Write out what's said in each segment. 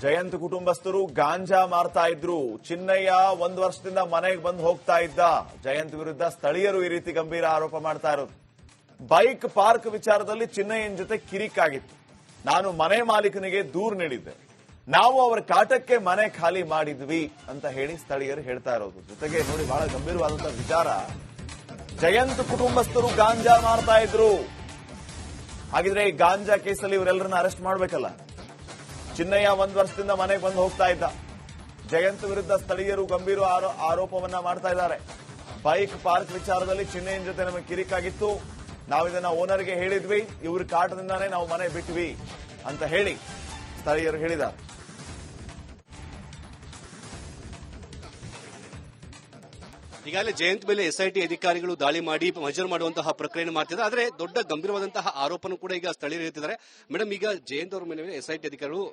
ಜಯಂತ್ ಕುಟುಂಬಸ್ಥರು ಗಾಂಜಾ ಮಾರ್ತಾ ಇದ್ರು. ಚಿನ್ನಯ್ಯ 1 ವರ್ಷದಿಂದ ಮನೆಗೆ ಬಂದು ಹೋಗ್ತಾ ಇದ್ದ. ಜಯಂತ್ ವಿರುದ್ಧ ಸ್ಥಳೀಯರು ಈ ರೀತಿ ಗಂಭೀರ ಆರೋಪ ಮಾಡ್ತಾ ಇರೋದು. ಬೈಕ್ ಪಾರ್ಕ್ ವಿಚಾರದಲ್ಲಿ ಚಿನ್ನಯ್ಯನ ಜೊತೆ ಕಿರಿಕಾಗಿತ್ತು. ನಾನು ಮನೆ ಮಾಲೀಕನಿಗೆ ದೂರು ನೀಡಿದ್ದೆ. ನಾವು ಅವರ ಕಾಟಕ್ಕೆ ಮನೆ ಖಾಲಿ ಮಾಡಿದ್ವಿ ಅಂತ ಹೇಳಿ ಸ್ಥಳೀಯರು ಹೇಳ್ತಾ ಇರೋದು. ಜೊತೆಗೆ ನೋಡಿ, ಬಹಳ ಗಂಭೀರವಾದಂತಹ ವಿಚಾರ. ಜಯಂತ್ ಕುಟುಂಬಸ್ಥರು ಗಾಂಜಾ ಮಾರ್ತಾ ಇದ್ರು. ಹಾಗಿದ್ರೆ ಈ ಗಾಂಜಾ ಕೇಸಲ್ಲಿ ಇವರೆಲ್ಲರನ್ನ ಅರೆಸ್ಟ್ ಮಾಡಬೇಕಲ್ಲ. ಚಿನ್ನಯ್ಯ 1 ವರ್ಷದಿಂದ ಮನೆಗೆ ಬಂದು ಹೋಗ್ತಾ ಇದ್ದ. ಜಯಂತ್ ವಿರುದ್ಧ ಸ್ಥಳೀಯರು ಗಂಭೀರ ಆರೋಪವನ್ನ ಮಾಡ್ತಾ ಇದ್ದಾರೆ. ಬೈಕ್ ಪಾರ್ಕ್ ವಿಚಾರದಲ್ಲಿ ಚಿನ್ನಯ್ಯನ ಜೊತೆ ನಮಗೆ ಕಿರಿಕಾಗಿತ್ತು. ನಾವು ಇದನ್ನ ಓನರ್ಗೆ ಹೇಳಿದ್ವಿ. ಇವ್ರ ಕಾಟದಿಂದಾನೇ ನಾವು ಮನೆ ಬಿಟ್ವಿ ಅಂತ ಹೇಳಿ ಸ್ಥಳೀಯರು ಹೇಳಿದ್ದಾರೆ. ಈಗಾಗಲೇ ಜಯಂತ್ ಮೇಲೆ ಎಸ್ಐಟಿ ಅಧಿಕಾರಿಗಳು ದಾಳಿ ಮಾಡಿ ಮಜರ್ ಮಾಡುವಂತಹ ಪ್ರಕ್ರಿಯೆ ಮಾಡ್ತಿದ್ದಾರೆ. ಆದರೆ ದೊಡ್ಡ ಗಂಭೀರವಾದಂತಹ ಆರೋಪನೂ ಕೂಡ ಈಗ ಸ್ಥಳೀಯರು ಹೇಳ್ತಿದ್ದಾರೆ. ಮೇಡಮ್, ಈಗ ಜಯಂತ್ ಅವರ ಮೇಲೆ ಎಸ್ಐಟಿ ಅಧಿಕಾರಿಗಳು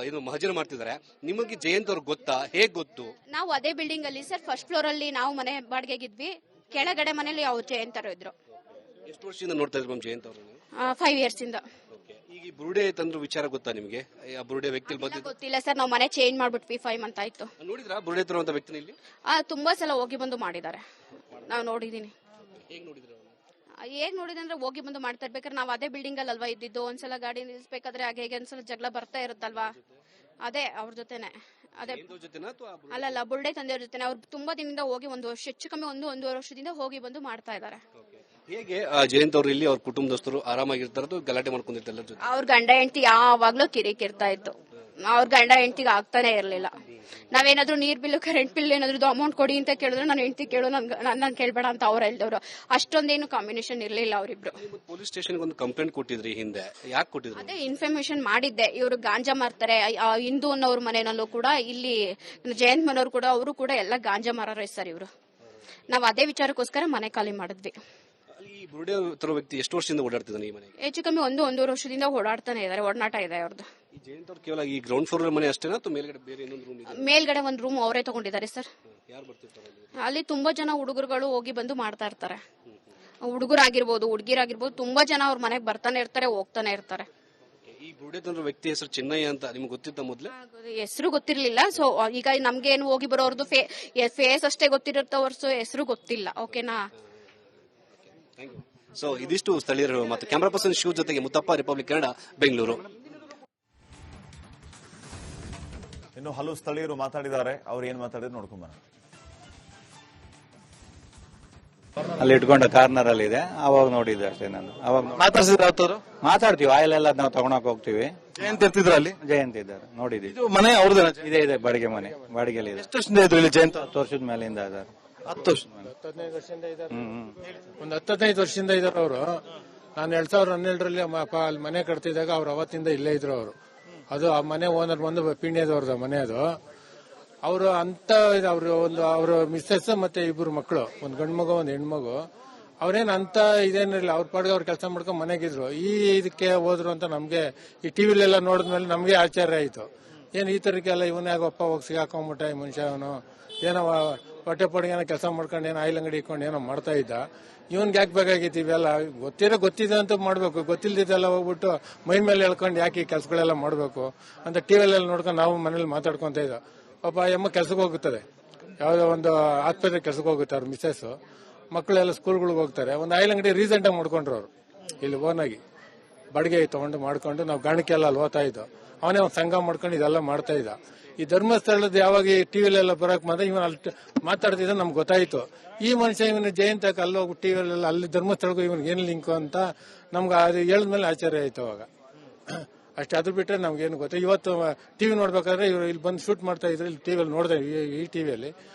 ಏನು ಮಹಜರ್ ಮಾಡ್ತಿದ್ದಾರೆ. ನಿಮಗೆ ಜಯಂತ್ ಅವ್ರು ಗೊತ್ತಾ? ಹೇಗ್ ಗೊತ್ತು? ನಾವು ಅದೇ ಬಿಲ್ಡಿಂಗ್ ಅಲ್ಲಿ ಸರ್, ಫಸ್ಟ್ ಫ್ಲೋರ್ ಅಲ್ಲಿ ನಾವು ಮನೆ ಬಾಡಿಗೆಗಿದ್ವಿ. ಕೆಳಗಡೆ ಮನೇಲಿ ಅವ್ರು ಜಯಂತ್ ಅವರು ಇದ್ರು. ಎಷ್ಟು ವರ್ಷದಿಂದ ನೋಡ್ತಾ ಇದ್ರು ಮ್ಯಾಮ್ ಜಯಂತ್ ಅವರು? 5 years ಇಂದ. ಈಗ ಈ ಬುರುಡೆ ತಂದ್ರು ವಿಚಾರ ಗೊತ್ತಾ ನಿಮಗೆ? ಆ ಬುರುಡೆ ವ್ಯಕ್ತಿ ಗೊತ್ತಿಲ್ಲ ಸರ್, ನಾವು ಮನೆ ಚೇಂಜ್ ಮಾಡ್ಬಿಟ್ವಿ. 5 months ಆಯ್ತು. ನೋಡಿದ್ರಾ ಬುರುಡೆ ತರುವಂತ ವ್ಯಕ್ತಿನ ಇಲ್ಲಿ? ತುಂಬಾ ಸಲ ಹೋಗಿ ಬಂದು ಮಾಡಿದ್ದಾರೆ. ನಾವು ನೋಡಿದೀನಿ. ಹೇಗ್ ನೋಡಿದ್ರು? ಹೇಗ್ ನೋಡಿದ್ರೆ ಅಂದ್ರೆ ಹೋಗಿ ಬಂದು ಮಾಡ್ತಾ ಇರ್ಬೇಕಾದ್ರೆ ನಾವು ಅದೇ ಬಿಲ್ಡಿಂಗ್ ಅಲ್ಲಿ ಅಲ್ವಾ ಇದ್ದಿದ್ದು. ಒಂದ್ಸಲ ಗಾಡಿ ನಿಲ್ಸ್ಬೇಕಾದ್ರೆ ಹಾಗೆ ಹೇಗೆ ಒಂದ್ಸಲ ಜಗಳ ಬರ್ತಾ ಇರುತ್ತಲ್ವಾ, ಅದೇ ಅವ್ರ ಜೊತೆನೆ. ಅದೇ ಅಲ್ಲಲ್ಲ, ಬುರುಡೆ ತಂದೆಯವ್ರ ಜೊತೆ ಅವ್ರು ತುಂಬಾ ದಿನದಿಂದ ಹೋಗಿ 1 ವರ್ಷ, ಹೆಚ್ಚು ಕಮ್ಮಿ 1-1.5 ವರ್ಷದಿಂದ ಹೋಗಿ ಬಂದು ಮಾಡ್ತಾ ಇದ್ದಾರೆ. ಹೇಗೆ ಜಯಂತ್ ಅವರು ಇಲ್ಲಿ ಅವ್ರ ಕುಟುಂಬದಸ್ಥರು ಆರಾಮಾಗಿರ್ತಾರದು, ಗಲಾಟೆ ಮಾಡ್ಕೊಂಡಿರ್ತಾರೆ? ಅವ್ರ ಗಂಡ ಹೆಂಡತಿ ಯಾವಾಗ್ಲೂ ಕಿರಿಕಿರ್ತಾ ಇತ್ತು. ಅವ್ರ ಗಂಡ ಹೆಂಡತಿಗೆ ಆಗ್ತಾನೆ ಇರ್ಲಿಲ್ಲ. ನಾವೇನಾದ್ರೂ ನೀರ್ ಬಿಲ್, ಕರೆಂಟ್ ಬಿಲ್ ಏನಾದ್ರು ಅಮೌಂಟ್ ಕೊಡಿ ಅಂತ ಕೇಳಿದ್ರೆ ನನ್ನ ಹೆಂಡತಿ ಕೇಳು, ನನ್ ಕೇಳ್ಬೇಡ ಅಂತ ಅವ್ರು ಹೇಳಿದವರು. ಅಷ್ಟೊಂದೇನು ಕಾಂಬಿನೇಷನ್ ಇರ್ಲಿಲ್ಲ ಅವರಿಬ್ರು. ಪೊಲೀಸ್ ಸ್ಟೇಷನ್ ಒಂದು ಕಂಪ್ಲೇಂಟ್ ಕೊಟ್ಟಿದ್ರಿ ಹಿಂದೆ, ಯಾಕೆ ಕೊಟ್ಟಿದ್ರು? ಅದೇ ಇನ್ಫಾರ್ಮೇಶನ್ ಮಾಡಿದ್ದೆ. ಇವರು ಗಾಂಜಾ ಮಾರ್ತಾರೆ. ಹಿಂದೂ ಅನ್ನೋರ್ ಮನೆಯಲ್ಲೂ ಕೂಡ, ಇಲ್ಲಿ ಜಯಂತ್ ಮನೋರು ಕೂಡ, ಅವರು ಕೂಡ ಎಲ್ಲ ಗಾಂಜಾ ಮಾರಾರ ಸರ್ ಇವರು. ನಾವ್ ಅದೇ ವಿಚಾರಕ್ಕೋಸ್ಕರ ಮನೆ ಖಾಲಿ ಮಾಡಿದ್ವಿ. ಈ ಬುರುಡೆ ತರೋ ವ್ಯಕ್ತಿ ಎಷ್ಟು ವರ್ಷದಿಂದ ಓಡಾಡ್ತಿದ್ದಾನೆ ಈ ಮನೆ? ಹೆಚ್ಚು ಕಮ್ಮಿ 1-1.5 ವರ್ಷದಿಂದ ಓಡಾಡ್ತಾನೆ ಇದ್ದಾರೆ. ಒಡನಾಟ ಇದೆ ಅವ್ರದ್ದು. ಜಯಂತ್ ಅವ್ರು ಕೇವಲ ಈ ಗ್ರೌಂಡ್ ಫ್ಲೋರ್ ಮನೆ ಅಷ್ಟೇನಾ ಅಥವಾ ಮೇಲ್ಗಡೆ ಬೇರೆ ಇನ್ನೊಂದು ರೂಮ್ ಇದೆ? ಮೇಲ್ಗಡೆ ಒಂದು ರೂಮ್ ಅವರೇ ತಗೊಂಡಿದ್ದಾರೆ ಸರ್. ಯಾರು ಬರ್ತಿರ್ತಾರೆ ಅಲ್ಲಿ? ತುಂಬಾ ಜನ ಹುಡುಗರುಗಳು ಹೋಗಿ ಬಂದು ಮಾಡ್ತಾ ಇರ್ತಾರೆ. ಹುಡುಗರಾಗಿರ್ಬೋದು, ಹುಡುಗಿರಾಗಿರ್ಬೋದು, ತುಂಬಾ ಜನ ಅವ್ರ ಮನೆಗೆ ಬರ್ತಾನೆ ಇರ್ತಾರೆ, ಹೋಗ್ತಾನೆ ಇರ್ತಾರೆ. ಈ ಬುರುಡೆ ತಂದ್ರ ವ್ಯಕ್ತಿ ಹೆಸರು ಚಿನ್ನಯ್ಯ ಅಂತ ನಿಮ್ಗೆ ಗೊತ್ತಿತ್ತ ಮೊದ್ಲು? ಹೆಸರು ಗೊತ್ತಿರ್ಲಿಲ್ಲ. ಸೊ ಈಗ ನಮ್ಗೆ ಏನು ಹೋಗಿ ಬರೋರ್ದು ಫೇಸ್ ಅಷ್ಟೇ ಗೊತ್ತಿರುತ್ತೆ, ಅವ್ರ ಹೆಸರು ಗೊತ್ತಿಲ್ಲ. ಓಕೆನಾ? ಸೊ ಇದಿಷ್ಟು ಸ್ಥಳೀಯರು. ಮತ್ತು ಕ್ಯಾಮರಾ ಪರ್ಸನ್ ಶಿವ ಜೊತೆಗೆ ಮುತ್ತಪ್ಪ, ರಿಪಬ್ಲಿಕ್ ಕನ್ನಡ, ಬೆಂಗಳೂರು. ಇನ್ನು ಹಲವು ಸ್ಥಳೀಯರು ಮಾತಾಡಿದ್ದಾರೆ. ಅವ್ರು ಏನ್ ಮಾತಾಡಿದ್ರು ನೋಡ್ಕೊಂಡ್ ಬರೋಣ. ಅಲ್ಲಿ ಇಟ್ಕೊಂಡ ಕಾರ್ನರ್ ಅಲ್ಲಿ ಇದೆ, ಅವಾಗ ನೋಡಿದ್ದೆ ಅಷ್ಟೇ ನಾನು. ಅವಾಗ ಮಾತಾಡ್ಸಿದ್ರು? ಮಾತಾಡ್ತೀವಿ, ಆಯಿಲ್ ಎಲ್ಲ ನಾವು ತಗೊಳಕ್ ಹೋಗ್ತೀವಿ. ಜಯಂತ್ ಇರ್ತಿದ್ರು ಅಲ್ಲಿ? ಜಯಂತ್ ಇದ್ದಾರೆ, ನೋಡಿದ್ವಿ. ಇದು ಮನೆ ಅವ್ರದ್ದೇನ? ಇದೆ ಬಾಡಿಗೆ ಮನೆ, ಬಾಡಿಗೆಲಿ ಇದೆ. ಎಷ್ಟು ವರ್ಷದಿಂದ ಇದ್ರು ಇಲ್ಲಿ ಜಯಂತ್? 10 ವರ್ಷದ ಮೇಲಿಂದ ಇದ್ದಾರೆ. 10 ವರ್ಷ? 15 ವರ್ಷದಿಂದ ಇದ್ದಾರೆ. ಒಂದು 15 ವರ್ಷದಿಂದ ಇದ್ದಾರೆ ಅವರು. ನಾನು 2012ರಲ್ಲಿ ಅಲ್ಲಿ ಮನೆ ಕಟ್ತಿದ್ದಾಗ ಅವ್ರು ಅವತ್ತಿಂದ ಇಲ್ಲೇ ಇದ್ರು ಅವರು. ಅದು ಆ ಮನೆ ಓನರ್ ಬಂದು ಪಿಣ್ಯದವ್ರದ ಮನೆ ಅದು. ಅವರು ಅಂತ ಅವ್ರ ಮಿಸ್ಸಸ್ ಮತ್ತೆ 2 ಮಕ್ಕಳು, ಒಂದು ಗಂಡು ಮಗು, ಒಂದು ಹೆಣ್ಮಗು. ಅವ್ರೇನ್ ಅಂತ ಇದೇನಿಲ್ಲ, ಅವ್ರ ಪಾಡ್ಗೆ ಅವ್ರು ಕೆಲಸ ಮಾಡ್ಕೊಂಡು ಮನೆಗಿದ್ರು. ಇದಕ್ಕೆ ಹೋದ್ರು ಅಂತ ನಮ್ಗೆ ಈ ಟಿವಿಲೆಲ್ಲ ನೋಡಿದ್ಮೇಲೆ ನಮ್ಗೆ ಆಶ್ಚರ್ಯ ಆಯ್ತು. ಏನ್ ಈ ತರಕ್ಕೆಲ್ಲ ಇವನೇ ಆಗಪ್ಪ ಹೋಗಿ ಸಿಗಾಕೊಂಡ್ಬಿಟ್ಟ ಈ ಮನುಷ್ಯ. ಅವನು ಏನೋ ಹೊಟ್ಟೆ ಪಡಿಗೆ ಕೆಲಸ ಮಾಡ್ಕೊಂಡು ಏನೋ ಆಯಿಲ್ ಅಂಗಡಿ ಇಟ್ಕೊಂಡು ಏನೋ ಮಾಡ್ತಾ ಇದ್ದ. ಇವನ್ಗೆ ಯಾಕೆ ಬೇಕಾಗಿತ್ತು ಇವೆಲ್ಲ? ಗೊತ್ತಿದೆ ಅಂತ ಮಾಡ್ಬೇಕು, ಗೊತ್ತಿಲ್ದಿದ್ದೆಲ್ಲ ಹೋಗ್ಬಿಟ್ಟು ಮೈ ಮೇಲೆ ಹೇಳ್ಕೊಂಡು ಯಾಕೆ ಈ ಕೆಲಸಗಳೆಲ್ಲ ಮಾಡ್ಬೇಕು ಅಂತ ಟಿವಿಲೆಲ್ಲ ನೋಡ್ಕೊಂಡು ನಾವು ಮನೇಲಿ ಮಾತಾಡ್ಕೊಂತ ಇದ್ದ. ಪಾಪ ಅಮ್ಮ ಕೆಲ್ಸಕ್ಕೆ ಹೋಗುತ್ತದೆ, ಯಾವ್ದೋ ಒಂದು ಆಸ್ಪತ್ರೆ ಕೆಲ್ಸಕ್ಕೆ ಹೋಗುತ್ತೆ ಅವ್ರ ಮಿಸ್ಸಸ್. ಮಕ್ಕಳೆಲ್ಲ ಸ್ಕೂಲ್ಗಳಿಗೆ ಹೋಗ್ತಾರೆ. ಒಂದು ಆಯಿಲ್ ಅಂಗಡಿ ರೀಸೆಂಟ್ ಆಗಿ ಮಾಡ್ಕೊಂಡ್ರು ಅವರು ಇಲ್ಲಿ ಓನಾಗಿ ಬಾಡಿಗೆ ತಗೊಂಡು ಮಾಡ್ಕೊಂಡು. ನಾವು ಗಾಣಕ್ಕೆಲ್ಲ ಅಲ್ಲಿ ಹೋಗ್ತಾ ಇದ್ದೋ. ಅವನೇ ಒಂದು ಸಂಘ ಮಾಡ್ಕೊಂಡು ಇದೆಲ್ಲ ಮಾಡ್ತಾ ಇದ್ದ. ಈ ಧರ್ಮಸ್ಥಳದ ಯಾವಾಗ ಈ ಟಿವಿಲೆಲ್ಲ ಬರಕ್ ಬಂದ ಇವನ್ ಅಲ್ಲಿ ಮಾತಾಡ್ತಿದ್ದ ನಮ್ಗೆ ಗೊತ್ತಾಯ್ತು. ಈ ಮನುಷ್ಯ ಇವನು ಜಯಂತ ಅಲ್ಲೋಗಿ ಟಿವಿಲೆಲ್ಲ ಅಲ್ಲಿ ಧರ್ಮಸ್ಥಳಕ್ಕೂ ಇವನ್ಗೆ ಏನ್ ಲಿಂಕು ಅಂತ ನಮ್ಗೆ ಅದು ಹೇಳಿದ್ಮೇಲೆ ಆಶ್ಚರ್ಯ ಆಯ್ತು ಅವಾಗ ಅಷ್ಟೇ. ಅದು ಬಿಟ್ರೆ ನಮ್ಗೇನು ಗೊತ್ತ. ಇವತ್ತು ಟಿವಿ ನೋಡ್ಬೇಕಾದ್ರೆ ಇವ್ರು ಇಲ್ಲಿ ಬಂದು ಶೂಟ್ ಮಾಡ್ತಾ ಇದ್ರು. ಇಲ್ಲಿ ಟಿವಿಯಲ್ಲಿ ನೋಡಿದೆ, ಈ ಟಿವಿಯಲ್ಲಿ.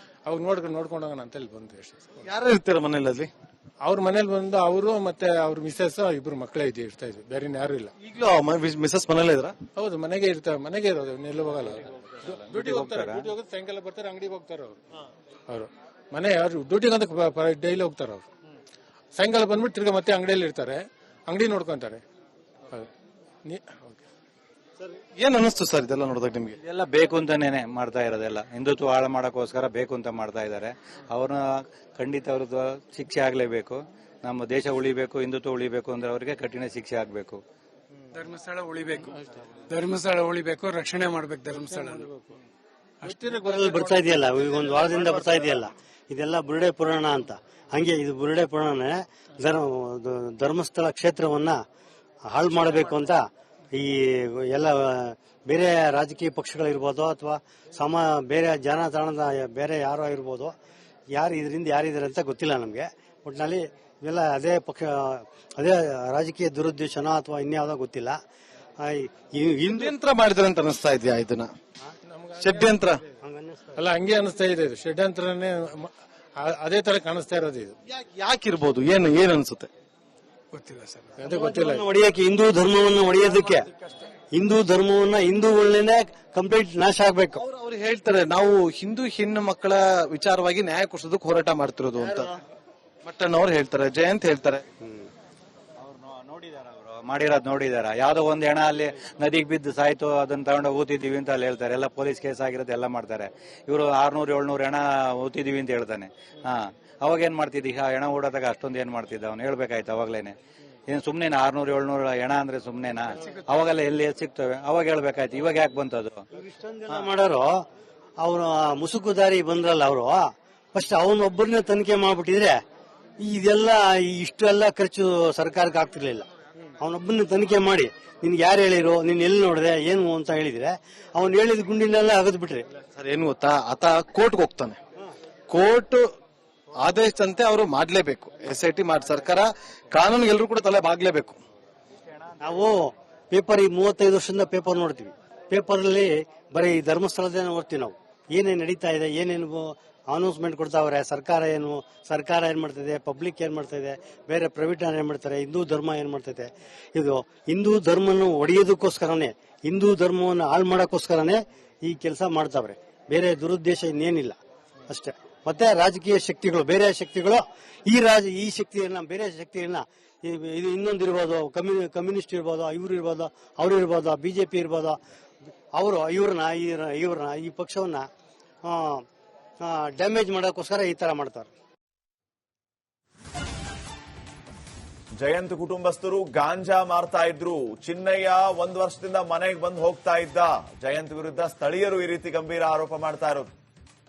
ಅವಾಗ ನೋಡ್ಕೊಂಡೋಗೋಣ ಅಂತ ಇಲ್ಲಿ ಬಂದು ಅಷ್ಟೇ. ಯಾರು ಇರ್ತೀರ ಮನೇಲಿ ಅಲ್ಲಿ? ಅವ್ರ ಮನೇಲಿ ಬಂದು ಅವರು ಮತ್ತೆ ಅವ್ರ ಮಿಸ್ಸಸ್ 2 ಮಕ್ಕಳೇ ಇರ್ತಾ ಇದ್ರು, ಬೇರೆ ಯಾರು ಇಲ್ಲ. ಈಗಲೂ ಮಿಸಸ್ ಮನೇಲಿ ಇದ್ರ? ಹೌದು, ಮನೆಗೆ ಇರ್ತಾರೆ. ಮನೆಗೆ ಇರೋದು, ಎಲ್ಲೂ ಹೋಗಲ್ಲ. ಡ್ಯೂಟಿಗೆ ಹೋಗ್ತಾರೆ, ಸಾಯಂಕಾಲ ಬರ್ತಾರೆ, ಅಂಗಡಿಗೆ ಹೋಗ್ತಾರೆ ಅವರು. ಮನೆ ಯಾರು ಡ್ಯೂಟಿಗೆ ಅಂತ ಡೈಲಿ ಹೋಗ್ತಾರೆ ಅವರು. ಸಾಯಂಕಾಲ ಬಂದ್ಬಿಟ್ಟು ತಿರ್ಗಾ ಮತ್ತೆ ಅಂಗಡಿಯಲ್ಲಿ ಇರ್ತಾರೆ, ಅಂಗಡಿ ನೋಡ್ಕೊಂತಾರೆ. ಏನ್ ಅನಿಸ್ತು ಸರ್ ಇದೆಲ್ಲ ನೋಡಿದಾಗ ನಿಮ್ಗೆ? ಎಲ್ಲ ಬೇಕು ಅಂತಾನೇನೆ ಮಾಡ್ತಾ ಇರೋದೆಲ್ಲ. ಹಿಂದುತ್ವ ಹಾಳು ಮಾಡೋಕ್ಕೋಸ್ಕರ ಬೇಕು ಅಂತ ಮಾಡ್ತಾ ಇದ್ದಾರೆ. ಅವ್ರನ್ನ ಖಂಡಿತ ಅವ್ರದ್ದು ಶಿಕ್ಷೆ ಆಗ್ಲೇಬೇಕು. ನಮ್ಮ ದೇಶ ಉಳಿಬೇಕು, ಹಿಂದುತ್ವ ಉಳಿಬೇಕು ಅಂದ್ರೆ ಅವರಿಗೆ ಕಠಿಣ ಶಿಕ್ಷೆ ಆಗ್ಬೇಕು. ಧರ್ಮಸ್ಥಳ ಉಳಿಬೇಕು, ಧರ್ಮಸ್ಥಳ ಉಳಿಬೇಕು, ರಕ್ಷಣೆ ಮಾಡ್ಬೇಕು ಧರ್ಮಸ್ಥಳ. ಊರಲ್ಲಿ ಬರ್ತಾ ಇದೆಯಲ್ಲ, ಈಗ ಒಂದು ವಾರದಿಂದ ಬರ್ತಾ ಇದೆಯಲ್ಲ, ಇದೆಲ್ಲ ಬುರುಡೆ ಪುರಾಣ ಅಂತ. ಹಂಗೆ ಇದು ಬುರುಡೆ ಪುರಾಣನೇ ಧರ್ಮಸ್ಥಳ ಕ್ಷೇತ್ರವನ್ನ ಹಾಳು ಮಾಡಬೇಕು ಅಂತ ಈ ಎಲ್ಲ ಬೇರೆ ರಾಜಕೀಯ ಪಕ್ಷಗಳಿರ್ಬೋದು ಅಥವಾ ಬೇರೆ ಜನತಾಣದ ಬೇರೆ ಯಾರೋ ಇರ್ಬೋದು, ಯಾರು ಇದರಿಂದ ಯಾರಿದ್ದಾರೆ ಅಂತ ಗೊತ್ತಿಲ್ಲ ನಮಗೆ. ಒಟ್ಟಿನಲ್ಲಿ ಇವೆಲ್ಲ ಅದೇ ಪಕ್ಷ, ಅದೇ ರಾಜಕೀಯ ದುರುದ್ದೇಶನೋ ಅಥವಾ ಇನ್ಯಾವುದೋ ಗೊತ್ತಿಲ್ಲ. ಷಡ್ಯಂತ್ರ ಮಾಡಿದ್ರೆ ಅಂತ ಅನಿಸ್ತಾ ಇದೆಯಾ ಇದನ್ನ? ಷಡ್ಯಂತ್ರ ಅಲ್ಲ, ಹಂಗೆ ಅನಿಸ್ತಾ ಇದೆ. ಇದು ಷಡ್ಯಂತ್ರನೇ ಅದೇ ತರ ಕಾಣಿಸ್ತಾ ಇರೋದು. ಇದು ಯಾಕಿರ್ಬೋದು? ಏನ್ ಅನ್ಸುತ್ತೆ? ಗೊತ್ತಿಲ್ಲ ಸರ್, ಅದೇ ಗೊತ್ತಿಲ್ಲ. ಹೊಡೆಯಕ್ಕೆ ಹಿಂದೂ ಧರ್ಮವನ್ನು ಹೊಡೆಯೋದಕ್ಕೆ, ಹಿಂದೂ ಧರ್ಮವನ್ನ ಹಿಂದೂಗಳನ್ನೇ ಕಂಪ್ಲೀಟ್ ನಾಶ ಆಗ್ಬೇಕು. ಅವ್ರು ಹೇಳ್ತಾರೆ ನಾವು ಹಿಂದೂ ಹೆಣ್ಣು ಮಕ್ಕಳ ವಿಚಾರವಾಗಿ ನ್ಯಾಯ ಕೊಡಿಸೋದಕ್ಕೆ ಹೋರಾಟ ಮಾಡ್ತಿರೋದು ಅಂತ ಮಟ್ಟಣ್ಣವ್ರು ಹೇಳ್ತಾರೆ, ಜಯಂತ್ ಹೇಳ್ತಾರೆ. ಮಾಡಿರೋದು ನೋಡಿದಾರ. ಯಾವ್ದೋ ಒಂದ್ ಹೆಣ ಅಲ್ಲಿ ನದಿಗೆ ಬಿದ್ದು ಸಾಯ್ತು, ಅದನ್ನ ತಗೊಂಡು ಊತಿದೀವಿ ಅಂತ ಅಲ್ಲಿ ಹೇಳ್ತಾರೆ. ಎಲ್ಲ ಪೊಲೀಸ್ ಕೇಸ್ ಆಗಿರೋದು ಎಲ್ಲ ಮಾಡ್ತಾರೆ. ಇವರು 600-700 ಹೆಣ ಊತಿದೀವಿ ಅಂತ ಹೇಳ್ತಾನೆ. ಅವಾಗ ಏನ್ ಮಾಡ್ತಿದ್ದಿ? ಹೆಣ ಓಡೋದಾಗ ಅಷ್ಟೊಂದು ಏನ್ ಮಾಡ್ತಿದ್ದ ಅವ್ನು? ಹೇಳ್ಬೇಕಾಯ್ತು ಅವಾಗ್ಲೇನೆ. ಏನ್ ಸುಮ್ನೆನಾ 600-700 ಹೆಣ ಅಂದ್ರೆ ಸುಮ್ನೆನಾ? ಅವಾಗೆಲ್ಲ ಎಲ್ಲಿ ಸಿಗ್ತವೆ? ಅವಾಗ ಹೇಳ್ಬೇಕಾಯ್ತು. ಇವಾಗ ಯಾಕೆ ಬಂತದು? ಮಾಡೋರು ಅವ್ರು ಮುಸುಕುದಾರಿ ಬಂದ್ರಲ್ಲ ಅವರು, ಫಸ್ಟ್ ಅವನೊಬ್ಬರನ್ನೇ ತನಿಖೆ ಮಾಡ್ಬಿಟ್ಟಿದ್ರೆ ಇದೆಲ್ಲ ಇಷ್ಟೆಲ್ಲ ಖರ್ಚು ಸರ್ಕಾರಕ್ಕೆ ಆಗ್ತಿರ್ಲಿಲ್ಲ. ಅವನೊಬ್ಬನ ತನಿಖೆ ಮಾಡಿ ನಿನ್ಗೆ ಯಾರು ಹೇಳಿರು, ನೀನ್ ಎಲ್ಲಿ ನೋಡಿದೆ ಏನು ಅಂತ ಹೇಳಿದ್ರೆ ಅವ್ನು ಹೇಳಿದ ಗುಂಡಿನೆಲ್ಲ ಅಗದ್ ಬಿಟ್ರಿ. ಸರ್ ಏನ್ ಗೊತ್ತಾ, ಆತ ಕೋರ್ಟ್ಗೆ ಹೋಗ್ತಾನೆ, ಕೋರ್ಟ್ ಆದೇಶದಂತೆ ಅವರು ಮಾಡ್ಲೇಬೇಕು. SIT ಮಾಡಿ ಸರ್ಕಾರ ಕಾನೂನಿಗೆ ಎಲ್ಲರೂ ಕೂಡ ತಲೆ ಬಾಗ್ಲೇಬೇಕು. ನಾವು ಪೇಪರ್ ಈ 35 ವರ್ಷದಿಂದ ಪೇಪರ್ ನೋಡ್ತೀವಿ. ಪೇಪರ್ ಅಲ್ಲಿ ಬರೀ ಧರ್ಮಸ್ಥಳದ ನೋಡ್ತೀವಿ ನಾವು. ಏನೇನ್ ನಡೀತಾ ಇದೆ, ಏನೇನು ಅನೌನ್ಸ್ಮೆಂಟ್ ಕೊಡ್ತಾವ್ರೆ, ಸರ್ಕಾರ ಏನ್ ಮಾಡ್ತಿದೆ, ಪಬ್ಲಿಕ್ ಏನ್ ಮಾಡ್ತಾ ಇದೆ, ಬೇರೆ ಪ್ರೈವೇಟ್ ಏನ್ ಮಾಡ್ತಾರೆ, ಹಿಂದೂ ಧರ್ಮ ಏನ್ ಮಾಡ್ತೈತೆ. ಇದು ಹಿಂದೂ ಧರ್ಮವನ್ನು ಒಡೆಯೋದಕ್ಕೋಸ್ಕರನೇ, ಹಿಂದೂ ಧರ್ಮವನ್ನು ಹಾಳು ಮಾಡೋಕ್ಕೋಸ್ಕರನೇ ಈ ಕೆಲಸ ಮಾಡ್ತಾವ್ರೆ. ಬೇರೆ ದುರುದ್ದೇಶ ಇನ್ನೇನಿಲ್ಲ ಅಷ್ಟೇ. ಮತ್ತೆ ರಾಜಕೀಯ ಶಕ್ತಿಗಳು, ಬೇರೆ ಶಕ್ತಿಗಳು ಈ ಶಕ್ತಿಯನ್ನ, ಬೇರೆ ಶಕ್ತಿಯನ್ನ, ಇದು ಇನ್ನೊಂದಿರ್ಬೋದು, ಕಮ್ಯುನಿಸ್ಟ್ ಇರ್ಬೋದು, ಇವ್ರು ಇರ್ಬೋದು, ಅವ್ರು ಇರ್ಬೋದು, BJP ಇರ್ಬೋದು, ಅವರು ಇವ್ರನ್ನ ಈ ಪಕ್ಷವನ್ನ ಡ್ಯಾಮೇಜ್ ಮಾಡೋಕ್ಕೋಸ್ಕರ ಈ ತರ ಮಾಡ್ತಾರೆ. ಜಯಂತ್ ಕುಟುಂಬಸ್ಥರು ಗಾಂಜಾ ಮಾರ್ತಾ ಇದ್ರು. ಚಿನ್ನಯ್ಯ 1 ವರ್ಷದಿಂದ ಮನೆಗೆ ಬಂದು ಹೋಗ್ತಾ ಇದ್ದ. ಜಯಂತ್ ವಿರುದ್ಧ ಸ್ಥಳೀಯರು ಈ ರೀತಿ ಗಂಭೀರ ಆರೋಪ ಮಾಡ್ತಾ ಇರೋದು.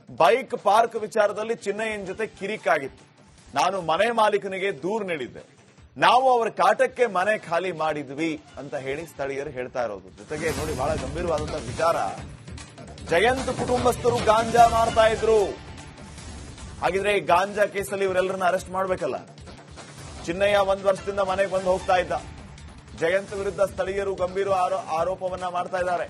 ಬೈಕ್ ಪಾರ್ಕ್ ವಿಚಾರದಲ್ಲಿ ಚಿನ್ನಯ್ಯನ ಜೊತೆ ಕಿರಿಕಾಗಿತ್ತು. ನಾನು ಮನೆ ಮಾಲೀಕನಿಗೆ ದೂರು ನೀಡಿದ್ದೆ, ನಾವು ಅವರ ಕಾಟಕ್ಕೆ ಮನೆ ಖಾಲಿ ಮಾಡಿದ್ವಿ ಅಂತ ಹೇಳಿ ಸ್ಥಳೀಯರು ಹೇಳ್ತಾ ಇರೋದು. ಜೊತೆಗೆ ನೋಡಿ, ಬಹಳ ಗಂಭೀರವಾದಂತಹ ವಿಚಾರ. ಜಯಂತ್ ಕುಟುಂಬಸ್ಥರು ಗಾಂಜಾ ಮಾರ್ತಾ ಇದ್ರು. ಹಾಗಿದ್ರೆ ಈ ಗಾಂಜಾ ಕೇಸಲ್ಲಿ ಇವರೆಲ್ಲರನ್ನ ಅರೆಸ್ಟ್ ಮಾಡಬೇಕಲ್ಲ. ಚಿನ್ನಯ್ಯ 1 ವರ್ಷದಿಂದ ಮನೆಗೆ ಬಂದು ಹೋಗ್ತಾ ಇದ್ದ. ಜಯಂತ್ ವಿರುದ್ಧ ಸ್ಥಳೀಯರು ಗಂಭೀರ ಆರೋಪವನ್ನ ಮಾಡ್ತಾ ಇದ್ದಾರೆ.